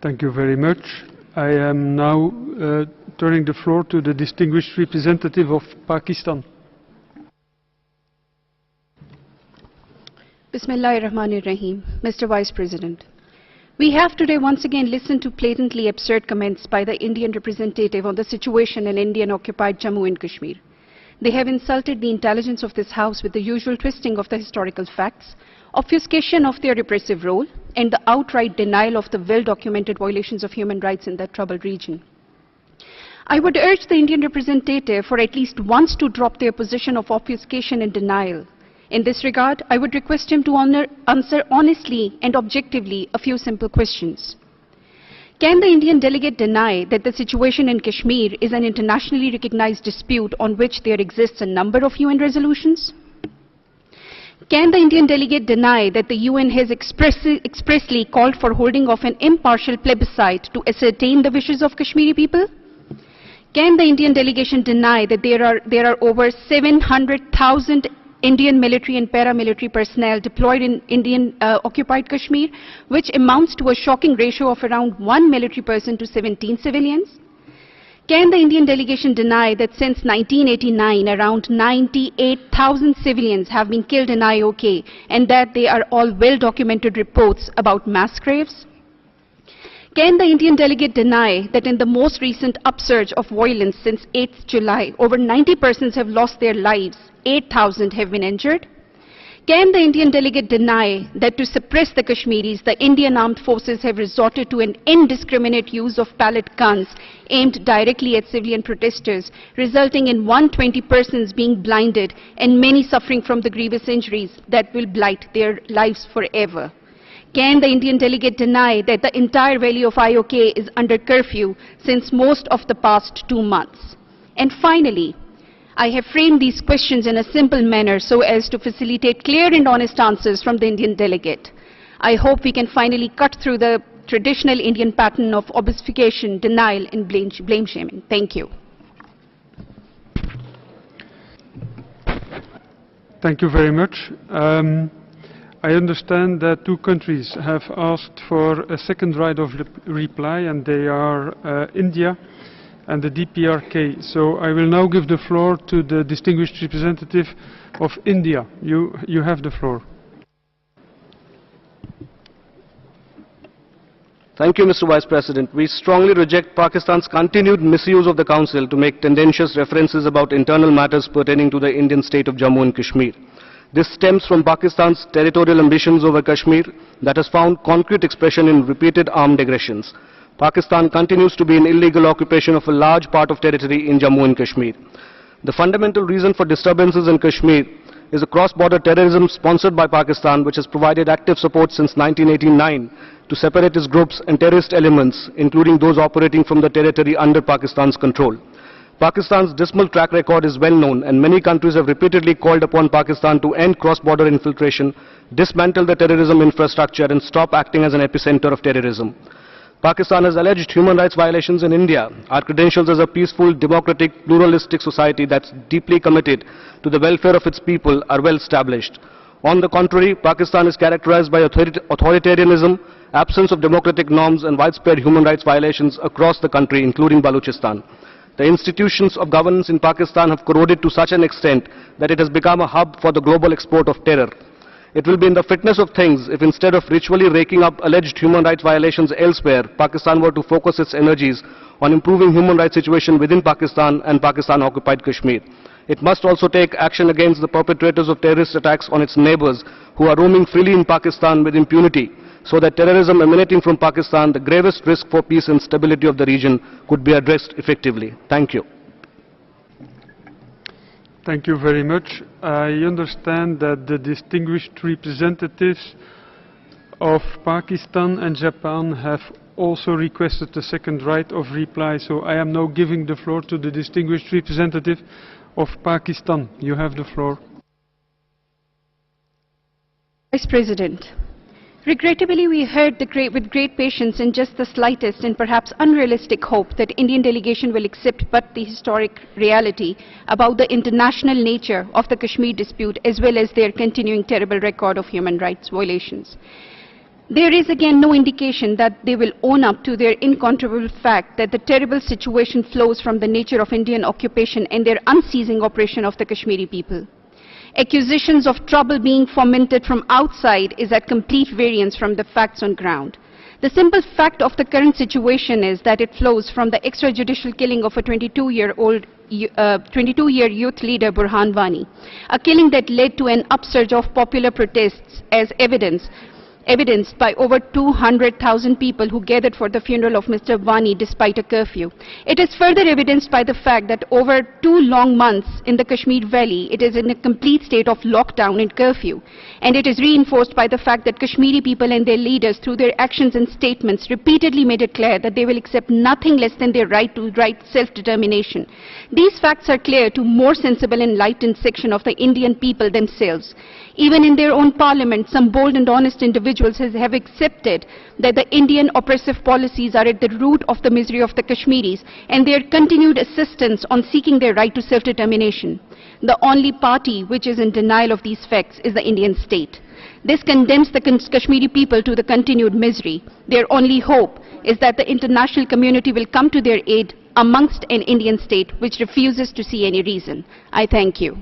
Thank you very much. I am now turning the floor to the distinguished representative of Pakistan. Bismillahirrahmanirrahim. Mr. Vice President, we have today once again listened to blatantly absurd comments by the Indian representative on the situation in Indian-occupied Jammu and Kashmir. They have insulted the intelligence of this House with the usual twisting of the historical facts, obfuscation of their repressive role, and the outright denial of the well-documented violations of human rights in that troubled region. I would urge the Indian representative for at least once to drop their position of obfuscation and denial. In this regard, I would request him to answer honestly and objectively a few simple questions. Can the Indian delegate deny that the situation in Kashmir is an internationally recognized dispute on which there exists a number of UN resolutions? Can the Indian delegate deny that the UN has expressly called for holding of an impartial plebiscite to ascertain the wishes of Kashmiri people? Can the Indian delegation deny that there are over 700,000 Indian military and paramilitary personnel deployed in Indian-occupied Kashmir, which amounts to a shocking ratio of around 1 military person to 17 civilians? Can the Indian delegation deny that since 1989, around 98,000 civilians have been killed in IOK and that they are all well-documented reports about mass graves? Can the Indian delegate deny that in the most recent upsurge of violence since 8th July, over 90 persons have lost their lives, 8,000 have been injured? Can the Indian delegate deny that to suppress the Kashmiris, the Indian armed forces have resorted to an indiscriminate use of pellet guns aimed directly at civilian protesters, resulting in 120 persons being blinded and many suffering from the grievous injuries that will blight their lives forever? Can the Indian delegate deny that the entire valley of IOK is under curfew since most of the past 2 months? And finally, I have framed these questions in a simple manner so as to facilitate clear and honest answers from the Indian delegate. I hope we can finally cut through the traditional Indian pattern of obfuscation, denial, and blame shaming. Thank you. Thank you very much. I understand that 2 countries have asked for a second right of reply, and they are India and the DPRK. So I will now give the floor to the distinguished representative of India. You have the floor. Thank you, Mr. Vice President. We strongly reject Pakistan's continued misuse of the Council to make tendentious references about internal matters pertaining to the Indian state of Jammu and Kashmir. This stems from Pakistan's territorial ambitions over Kashmir that has found concrete expression in repeated armed aggressions. Pakistan continues to be in illegal occupation of a large part of territory in Jammu and Kashmir. The fundamental reason for disturbances in Kashmir is a cross-border terrorism sponsored by Pakistan, which has provided active support since 1989 to separatist groups and terrorist elements, including those operating from the territory under Pakistan's control. Pakistan's dismal track record is well known, and many countries have repeatedly called upon Pakistan to end cross-border infiltration, dismantle the terrorism infrastructure, and stop acting as an epicenter of terrorism. Pakistan has alleged human rights violations in India. Our credentials as a peaceful, democratic, pluralistic society that's deeply committed to the welfare of its people are well established. On the contrary, Pakistan is characterized by authoritarianism, absence of democratic norms, and widespread human rights violations across the country, including Balochistan. The institutions of governance in Pakistan have corroded to such an extent that it has become a hub for the global export of terror. It will be in the fitness of things if instead of ritually raking up alleged human rights violations elsewhere, Pakistan were to focus its energies on improving human rights situation within Pakistan and Pakistan-occupied Kashmir. It must also take action against the perpetrators of terrorist attacks on its neighbors who are roaming freely in Pakistan with impunity, so that terrorism emanating from Pakistan, the gravest risk for peace and stability of the region, could be addressed effectively. Thank you. Thank you very much. I understand that the distinguished representatives of Pakistan and Japan have also requested a second right of reply, so I am now giving the floor to the distinguished representative of Pakistan. You have the floor. Vice President, regrettably, we heard with great patience and just the slightest and perhaps unrealistic hope that Indian delegation will accept but the historic reality about the international nature of the Kashmir dispute as well as their continuing terrible record of human rights violations. There is again no indication that they will own up to their incontrovertible fact that the terrible situation flows from the nature of Indian occupation and their unceasing oppression of the Kashmiri people. Accusations of trouble being fomented from outside is at complete variance from the facts on ground. The simple fact of the current situation is that it flows from the extrajudicial killing of a 22-year youth leader Burhan Wani, a killing that led to an upsurge of popular protests as evidenced by over 200,000 people who gathered for the funeral of Mr. Wani despite a curfew. It is further evidenced by the fact that over 2 long months in the Kashmir Valley, it is in a complete state of lockdown and curfew. And it is reinforced by the fact that Kashmiri people and their leaders, through their actions and statements, repeatedly made it clear that they will accept nothing less than their right to self-determination. These facts are clear to more sensible and enlightened section of the Indian people themselves. Even in their own parliament, some bold and honest individuals have accepted that the Indian oppressive policies are at the root of the misery of the Kashmiris and their continued assistance on seeking their right to self-determination. The only party which is in denial of these facts is the Indian state. This condemns the Kashmiri people to the continued misery. Their only hope is that the international community will come to their aid amongst an Indian state which refuses to see any reason. I thank you.